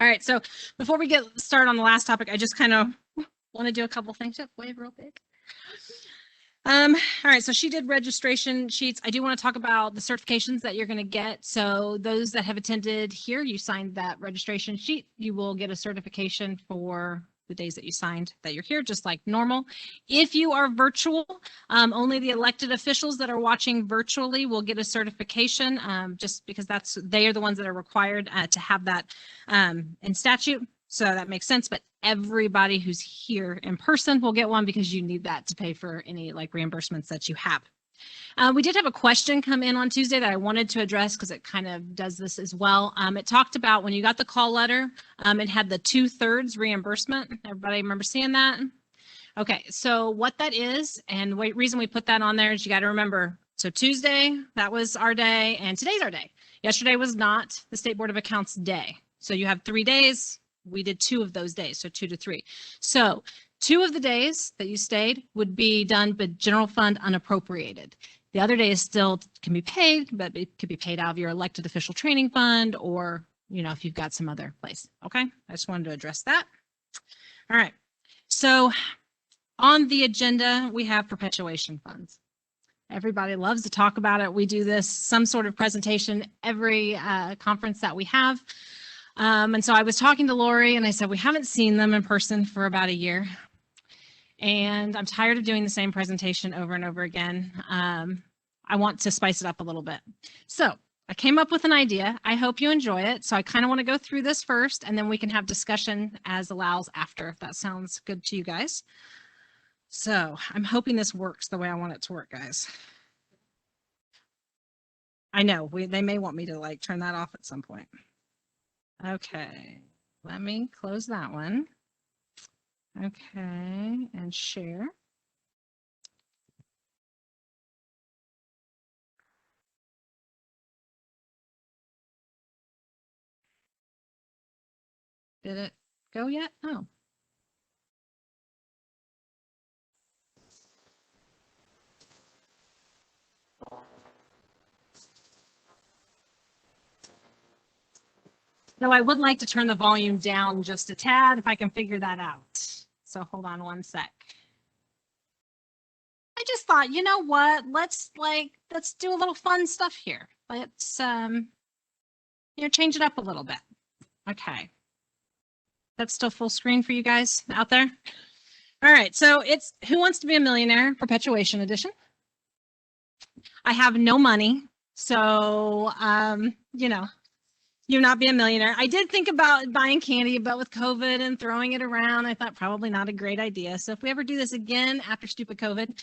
All right, so before we get started on the last topic, I just kind of want to do a couple things. Yep, wave real big. All right, so she did registration sheets. I do want to talk about the certifications that you're going to get. So those that have attended here, you signed that registration sheet. You will get a certification for the days that you signed that you're here, just like normal. If you are virtual, only the elected officials that are watching virtually will get a certification, just because they are the ones that are required to have that in statute. So that makes sense, but everybody who's here in person will get one because you need that to pay for any like reimbursements that you have. We did have a question come in on Tuesday that I wanted to address because it kind of does this as well. It talked about when you got the call letter, it had the 2/3 reimbursement. Everybody remember seeing that? Okay, so what that is, and the reason we put that on there is you got to remember, so Tuesday, that was our day, and today's our day. Yesterday was not the State Board of Accounts day. So you have 3 days. We did 2 of those days, so 2 to 3. So 2 of the days that you stayed would be done, but general fund unappropriated. The other days still can be paid, but it could be paid out of your elected official training fund or, if you've got some other place. Okay, I just wanted to address that. All right, so on the agenda, we have perpetuation funds. Everybody loves to talk about it. We do some sort of presentation every conference that we have. And so I was talking to Lori and I said, we haven't seen them in person for about a year. And I'm tired of doing the same presentation over and over again. I want to spice it up a little bit. So I came up with an idea. I hope you enjoy it. So I kind of want to go through this first and then we can have discussion as allows after, if that sounds good to you guys. So I'm hoping this works the way I want it to work, guys. I know they may want me to like turn that off at some point. Okay, let me close that one. Okay, and share. Did it go yet? Oh. No, I would like to turn the volume down just a tad if I can figure that out. So hold on one sec. I just thought, you know what? Let's do a little fun stuff here. Let's change it up a little bit. Okay. That's still full screen for you guys out there? All right, so it's Who Wants to Be a Millionaire Perpetuation Edition. I have no money, so you not be a millionaire. I did think about buying candy, but with COVID and throwing it around, I thought probably not a great idea. So if we ever do this again after stupid COVID,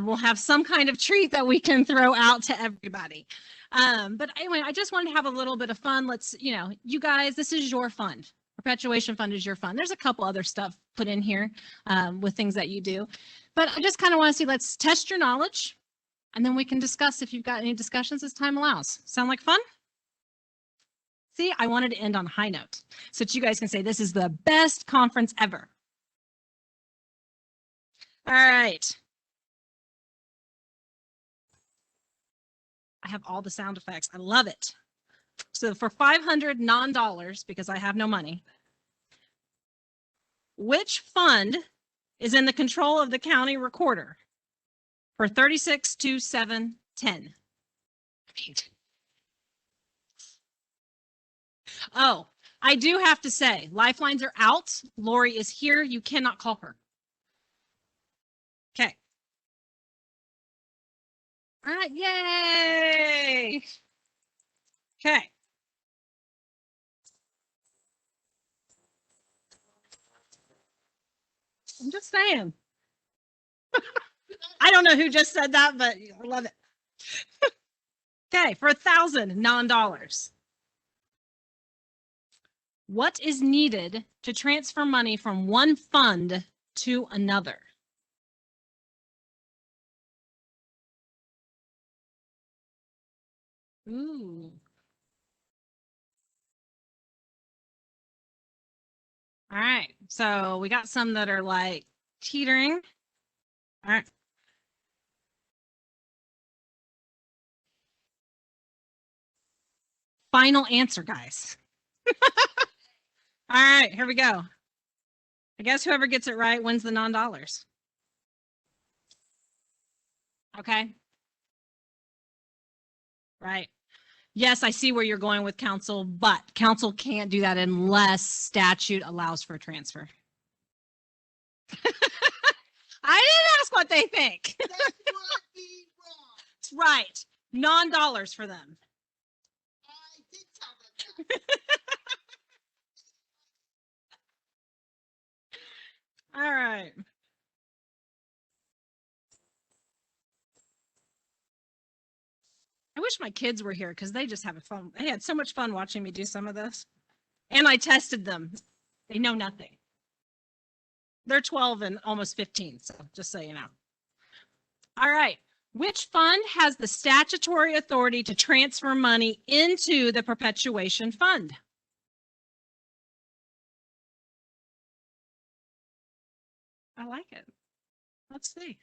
we'll have some kind of treat that we can throw out to everybody. But anyway, I just wanted to have a little bit of fun. Let's, you guys, this is your fund. Perpetuation Fund is your fund. There's a couple other stuff put in here with things that you do. But I just kind of want to see, let's test your knowledge. And then we can discuss if you've got any discussions as time allows. Sound like fun? See, I wanted to end on a high note so that you guys can say this is the best conference ever. All right. I have all the sound effects. I love it. So for $500 non-dollars, because I have no money, which fund is in the control of the county recorder for $36,210? Oh, I do have to say, lifelines are out. Lori is here. You cannot call her. Okay. All right. Yay. Okay. I'm just saying. I don't know who just said that, but I love it. Okay, for $1,000 non-dollars. What is needed to transfer money from one fund to another? Ooh. All right, so we got some that are like teetering. All right. Final answer, guys. right, here we go. I guess whoever gets it right wins the non-dollars. Okay. Right. Yes, I see where you're going with council, but council can't do that unless statute allows for transfer. I didn't ask what they think. That's what be wrong. It's right. Non-dollars for them. I did tell them that. All right. I wish my kids were here because they just have fun. They had so much fun watching me do some of this. And I tested them. They know nothing. They're 12 and almost 15, so just so you know. All right. Which fund has the statutory authority to transfer money into the Perpetuation Fund? I like it. Let's see.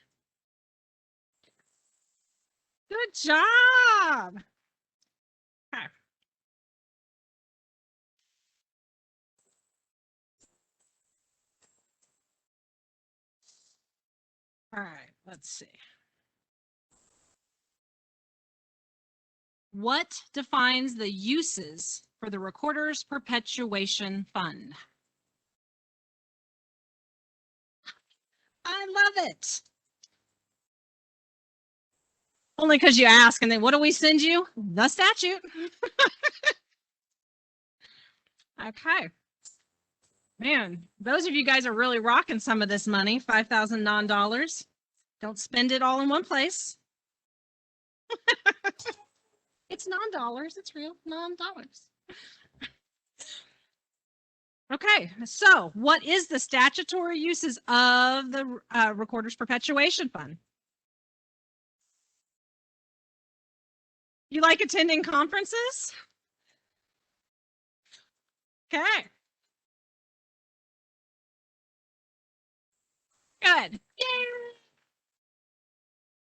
Good job. Okay. All right, let's see. What defines the uses for the Recorder's Perpetuation Fund? I love it. Only because you ask, and then what do we send you? The statute. Okay. Man, those of you guys are really rocking some of this money, 5,000 non-dollars. Don't spend it all in one place. It's non-dollars. It's real non-dollars. Okay, so what is the statutory uses of the Recorder's Perpetuation Fund? You like attending conferences? Okay. Good. Yay.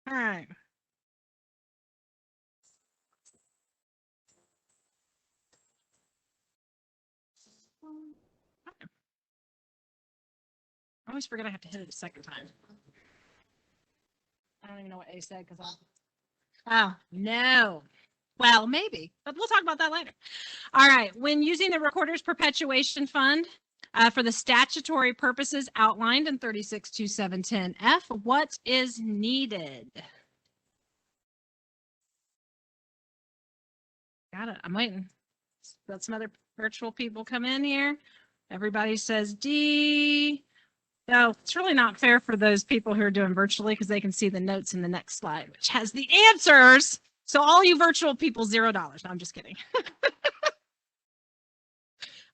All right. I always forget I have to hit it a second time. I don't even know what A said because oh, no. Well, maybe, but we'll talk about that later. All right. When using the Recorder's Perpetuation Fund for the statutory purposes outlined in 362710F, what is needed? Got it. I'm waiting. Let some other virtual people come in here. Everybody says D. No, it's really not fair for those people who are doing virtually because they can see the notes in the next slide, which has the answers. So all you virtual people, $0. No, I'm just kidding.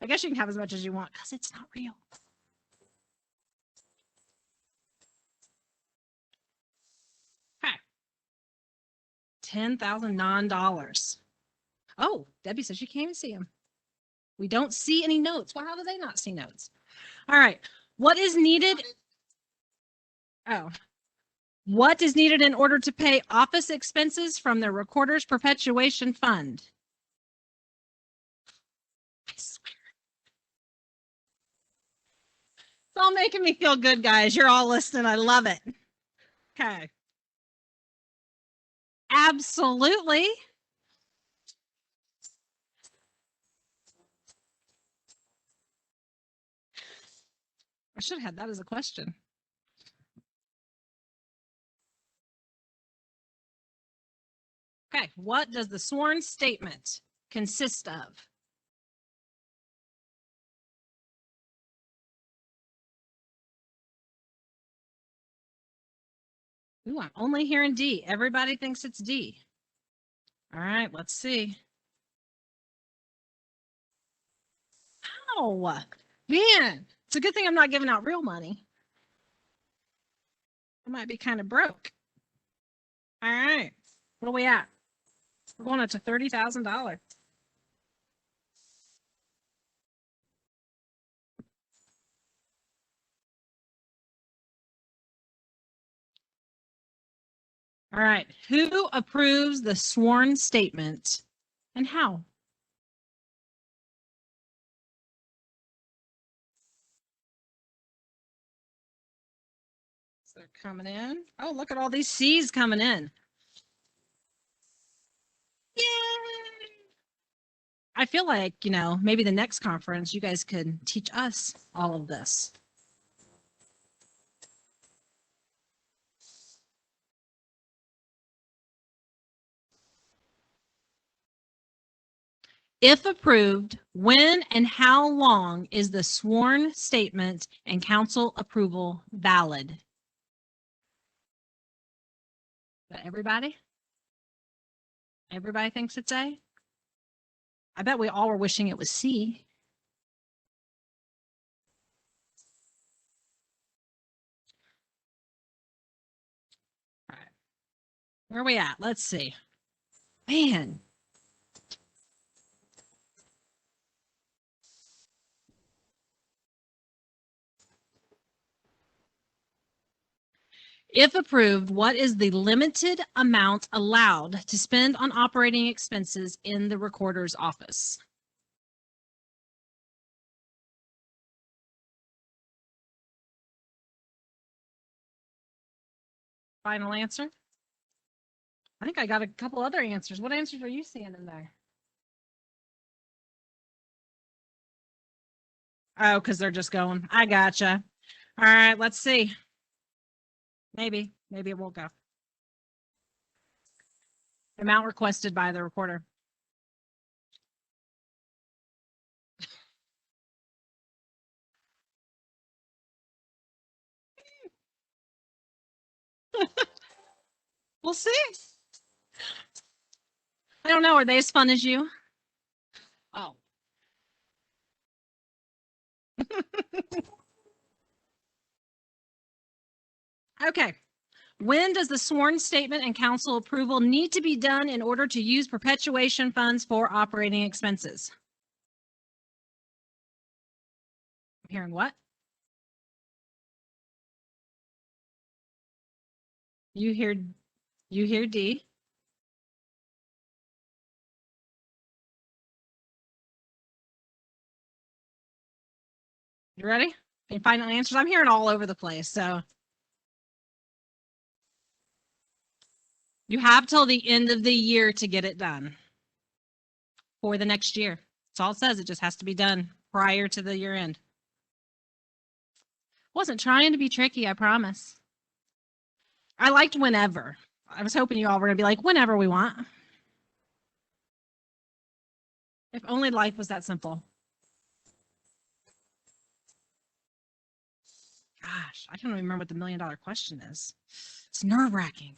I guess you can have as much as you want because it's not real. Okay. 10,000 non-dollars. Oh, Debbie says you can't even see them. We don't see any notes. Well, how do they not see notes? All right. What is needed? Oh. What is needed in order to pay office expenses from the Recorder's Perpetuation Fund? I swear. It's all making me feel good, guys. You're all listening. I love it. Okay. Absolutely. I should have had that as a question. Okay, what does the sworn statement consist of? Ooh, I'm only hearing D. Everybody thinks it's D. All right, let's see. Oh, man, it's a good thing I'm not giving out real money. I might be kind of broke. All right, what are we at? We're going up to $30,000. All right, who approves the sworn statement and how? They're coming in. Oh, look at all these C's coming in. Yay! I feel like, maybe the next conference you guys could teach us all of this. If approved, when and how long is the sworn statement and council approval valid? But everybody? Everybody thinks it's A? I bet we all were wishing it was C. All right. Where are we at? Let's see. Man. If approved, what is the limited amount allowed to spend on operating expenses in the recorder's office? Final answer? I think I got a couple other answers. What answers are you seeing in there? Oh, because they're just going. I gotcha. All right, let's see. Maybe it won't go. Amount requested by the recorder. We'll see. I don't know. Are they as fun as you? Oh. Okay. When does the sworn statement and council approval need to be done in order to use perpetuation funds for operating expenses? I'm hearing what? You hear D. You ready? Any final answers? I'm hearing all over the place. So you have till the end of the year to get it done for the next year. That's all it says. It just has to be done prior to the year end. Wasn't trying to be tricky, I promise. I liked whenever. I was hoping you all were going to be like, whenever we want. If only life was that simple. Gosh, I don't even remember what the $1 million question is. It's nerve-wracking.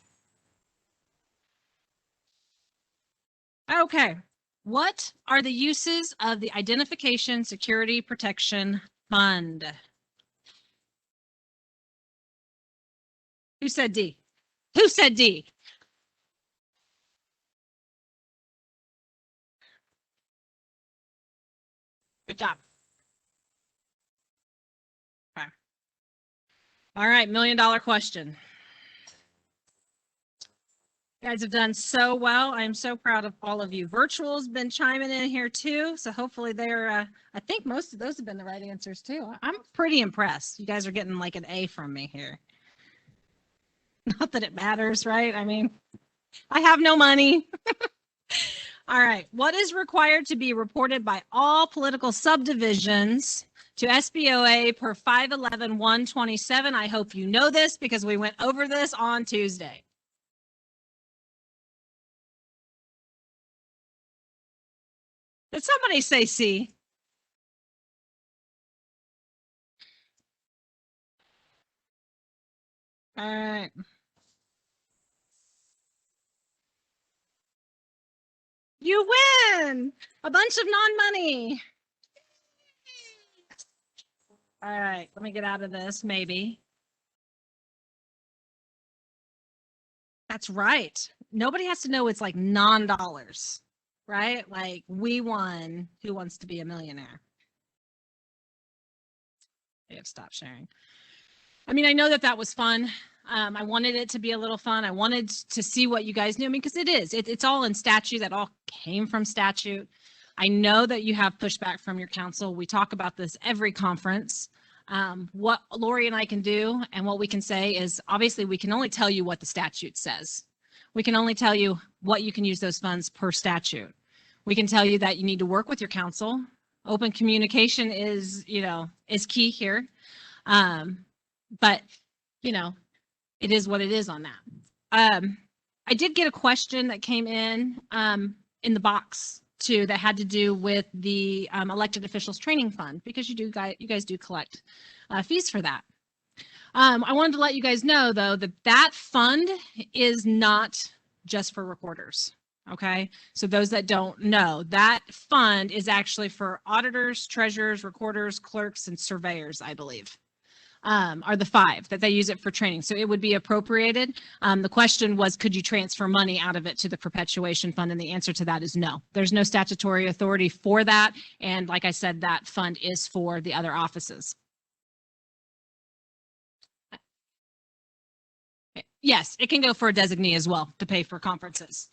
Okay. What are the uses of the Identification Security Protection Fund? Who said D? Who said D? Good job. Okay. All right, $1 million question. You guys have done so well. I'm so proud of all of you. Virtual's been chiming in here too, so hopefully they're, I think most of those have been the right answers too. I'm pretty impressed. You guys are getting like an A from me here. Not that it matters, right? I mean, I have no money. All right. What is required to be reported by all political subdivisions to SBOA per 511-127? I hope you know this because we went over this on Tuesday. Did somebody say C? All right. You win a bunch of non-money. All right, let me get out of this, maybe. That's right. Nobody has to know it's like non-dollars, right? Like we won Who Wants to Be a Millionaire? I have stopped sharing. I mean, I know that was fun. I wanted it to be a little fun. I wanted to see what you guys knew. I mean, because it is. It's all in statute. That all came from statute. I know that you have pushback from your council. We talk about this every conference. What Lori and I can do and what we can say is obviously we can only tell you what the statute says. We can only tell you what you can use those funds per statute. We can tell you that you need to work with your counsel. Open communication is, is key here. But, it is what it is on that. I did get a question that came in the box too that had to do with the elected officials training fund, because you guys do collect fees for that. I wanted to let you guys know though that fund is not just for recorders. Okay, so those that don't know, that fund is actually for auditors, treasurers, recorders, clerks, and surveyors, I believe. Are the 5 that they use it for training. So it would be appropriated. The question was, could you transfer money out of it to the perpetuation fund? And the answer to that is no. There's no statutory authority for that. And like I said, that fund is for the other offices. Yes, it can go for a designee as well to pay for conferences.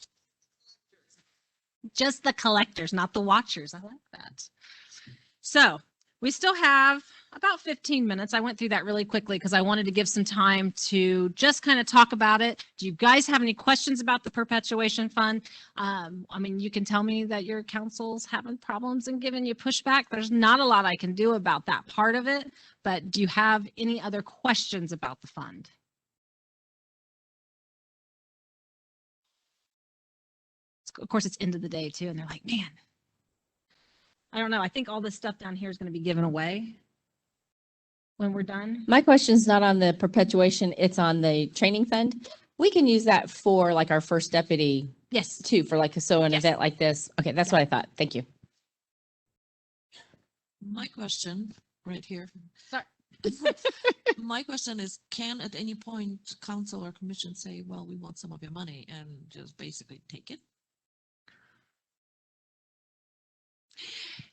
Just the collectors, not the watchers. I like that. So we still have about 15 minutes. I went through that really quickly because I wanted to give some time to just kind of talk about it. Do you guys have any questions about the perpetuation fund? I mean, you can tell me that your counsel's having problems and giving you pushback. There's not a lot I can do about that part of it, but do you have any other questions about the fund? Of course, it's end of the day too, and they're like, man, I don't know. I think all this stuff down here is going to be given away when we're done. My question's not on the perpetuation, it's on the training fund. We can use that for like our first deputy Yes. too, for like, so an Yes. event like this. Okay, that's Yeah. what I thought. Thank you. My question right here. Sorry. My question is, can at any point council or commission say, well, we want some of your money and just basically take it?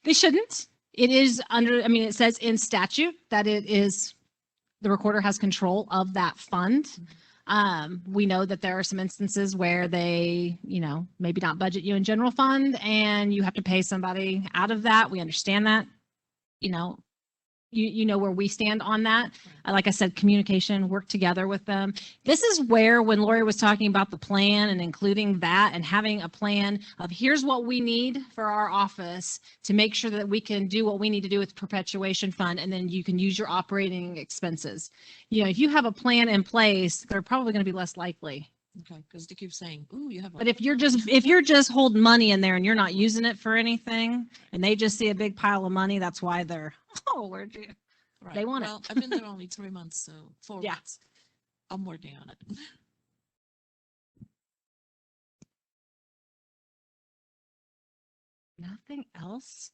They shouldn't. It is under, I mean, it says in statute that it is, the recorder has control of that fund. We know that there are some instances where they, maybe not budget you in general fund and you have to pay somebody out of that. We understand that, you know where we stand on that. Like I said, communication, work together with them. This is where, when Lori was talking about the plan and including that and having a plan of here's what we need for our office to make sure that we can do what we need to do with perpetuation fund, and then you can use your operating expenses. If you have a plan in place, they're probably going to be less likely. Okay, because they keep saying, ooh, you have. But if you're just holding money in there and you're not using it for anything, and they just see a big pile of money, that's why they're, oh, where'd you? Right. they want it. Well, I've been there only 3 months, so 4 Yeah. months. I'm working on it. Nothing else?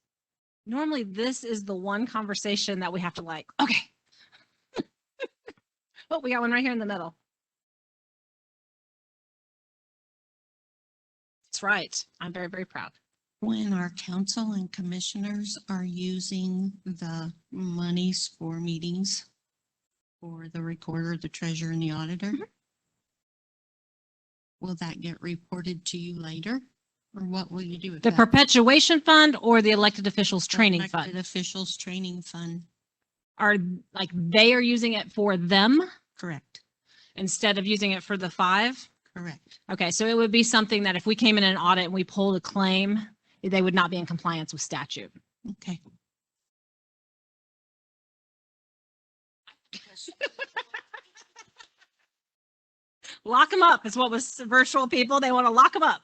Normally, this is the one conversation that we have to like, okay. Oh, we got one right here in the middle. That's right. I'm very, very proud. When our council and commissioners are using the monies for meetings for the recorder, the treasurer, and the auditor, will that get reported to you later? Or what will you do with The that? perpetuation fund or the elected officials The training elected fund officials training fund, are like they are using it for them correct, instead of using it for the 5. correct. Okay, so it would be something that if we came in an audit and we pulled a claim, they would not be in compliance with statute. Okay. Lock them up is what was virtual people. They want to lock them up.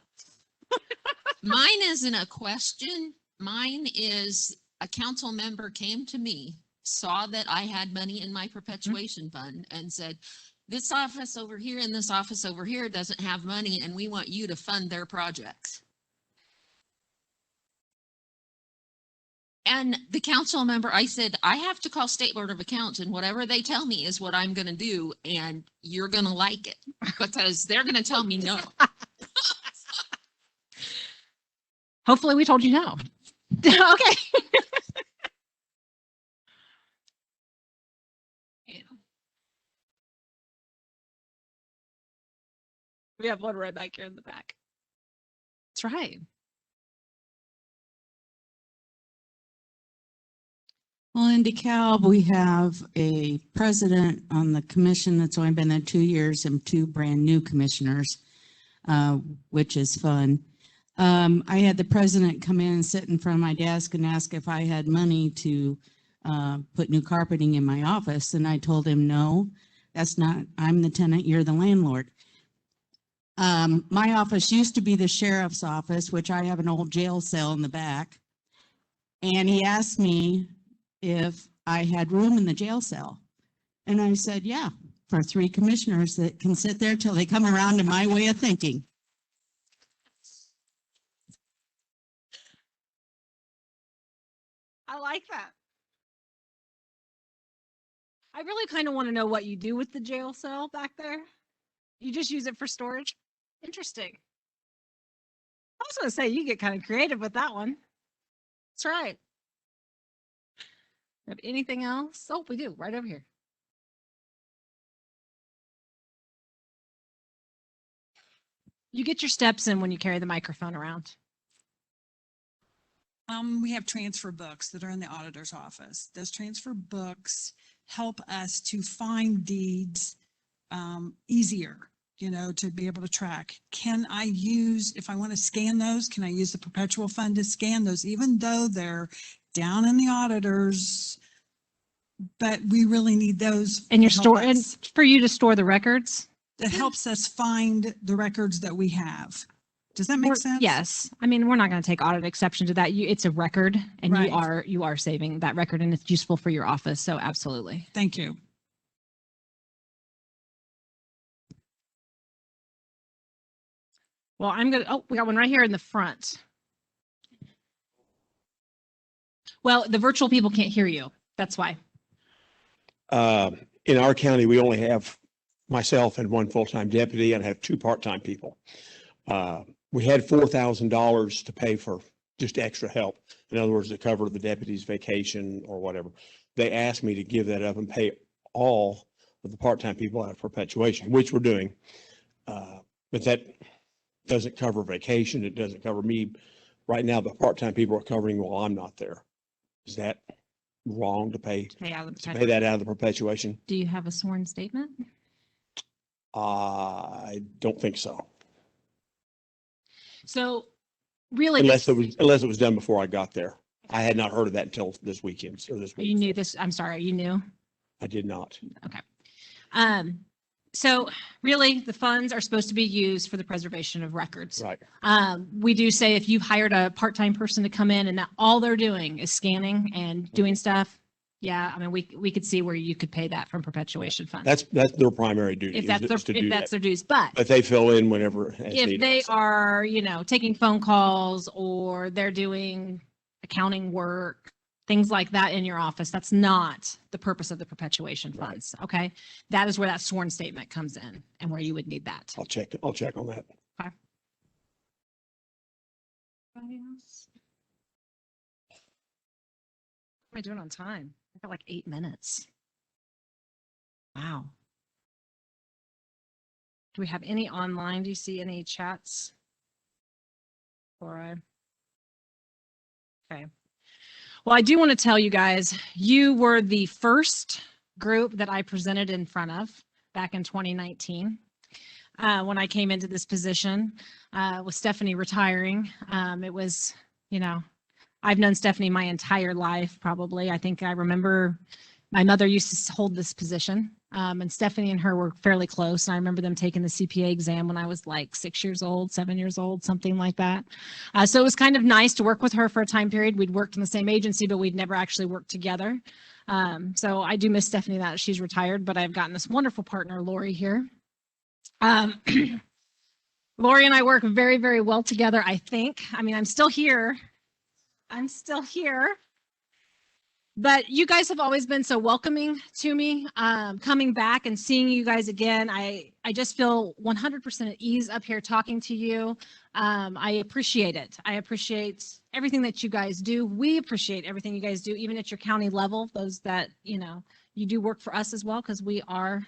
Mine isn't a question. Mine is a council member came to me, saw that I had money in my perpetuation fund and said, this office over here and this office over here doesn't have money and we want you to fund their projects. And the council member, I said, I have to call State Board of Accounts and whatever they tell me is what I'm going to do. And you're going to like it because they're going to tell me no. Hopefully we told you no. Okay. We have one right back here in the back. That's right. Well, in DeKalb, we have a president on the commission that's only been there 2 years and 2 brand new commissioners, which is fun. I had the president come in and sit in front of my desk and ask if I had money to put new carpeting in my office. And I told him, no, that's not, I'm the tenant, you're the landlord. My office used to be the sheriff's office, which I have an old jail cell in the back. And he asked me if I had room in the jail cell. And I said, yeah, for 3 commissioners that can sit there till they come around to my way of thinking. I like that. I really kind of want to know what you do with the jail cell back there. You just use it for storage? Interesting. I was going to say, you get kind of creative with that one. That's right. Have anything else? Oh, we do, right over here. You get your steps in when you carry the microphone around. We have transfer books that are in the auditor's office. Those transfer books help us to find deeds easier, to be able to track. Can I use, if I want to scan those, can I use the perpetual fund to scan those, even though they're down in the auditors? But we really need those. And you're to help storing us. for you to store the records. That helps us find the records that we have. Does that make sense? Yes. I mean, we're not going to take audit exception to that. It's a record and Right. you are saving that record and it's useful for your office. So absolutely. Thank you. Well, we got one right here in the front. Well, the virtual people can't hear you. That's why. In our county, we only have myself and 1 full-time deputy and I have 2 part-time people. We had $4,000 to pay for just extra help. In other words, to cover the deputy's vacation or whatever. They asked me to give that up and pay all of the part-time people out of perpetuation, which we're doing. But that doesn't cover vacation. It doesn't cover me. Right now, the part-time people are covering while I'm not there. Is that wrong to pay that out of the perpetuation? Do you have a sworn statement? I don't think so. So really, Unless it was done before I got there. I had not heard of that until this weekend or this week. you knew this. I'm sorry, you knew. I did not. Okay. So really the funds are supposed to be used for the preservation of records. Right. We do say if you've hired a part-time person to come in and that all they're doing is scanning and doing stuff. Yeah. I mean, we could see where you could pay that from perpetuation funds. That's their primary duty. If that's is to do that. their dues, but They fill in whenever. as if needed. they are, taking phone calls or they're doing accounting work, things like that in your office, that's not the purpose of the perpetuation funds. Okay. That is where that sworn statement comes in and where you would need that. I'll check on that. Okay. Anybody else? What am I doing on time? I got like 8 minutes. Wow. Do we have any online? Do you see any chats? Okay. Well, I do want to tell you guys, you were the first group that I presented in front of back in 2019 when I came into this position with Stephanie retiring. It was, I've known Stephanie my entire life, probably. I think I remember my mother used to hold this position and Stephanie and her were fairly close. And I remember them taking the CPA exam when I was like 6 years old, 7 years old, something like that. So it was kind of nice to work with her for a time period. We'd worked in the same agency, but we'd never actually worked together. So I do miss Stephanie that she's retired, but I've gotten this wonderful partner, Lori, here. Lori and I work very, very well together, I think. I mean, I'm still here. But you guys have always been so welcoming to me. Coming back and seeing you guys again, I just feel 100% at ease up here talking to you. I appreciate it. I appreciate everything that you guys do. We appreciate everything you guys do, even at your county level, those that, you do work for us as well, because we are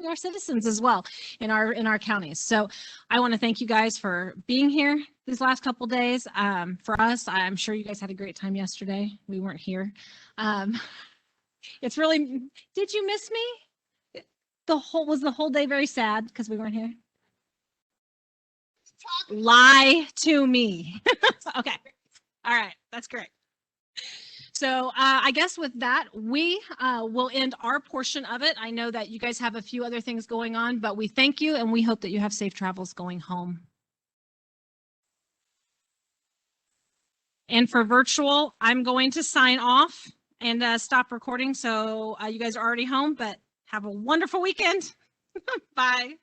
our citizens as well in our counties. So I want to thank you guys for being here these last couple days. For us, I'm sure you guys had a great time yesterday. We weren't here. It's really, did you miss me? Was the whole day very sad because we weren't here? Lie to me. Okay. All right. That's great. So I guess with that, we will end our portion of it. I know that you guys have a few other things going on, but we thank you and we hope that you have safe travels going home. And for virtual, I'm going to sign off and stop recording. So you guys are already home, but have a wonderful weekend. Bye.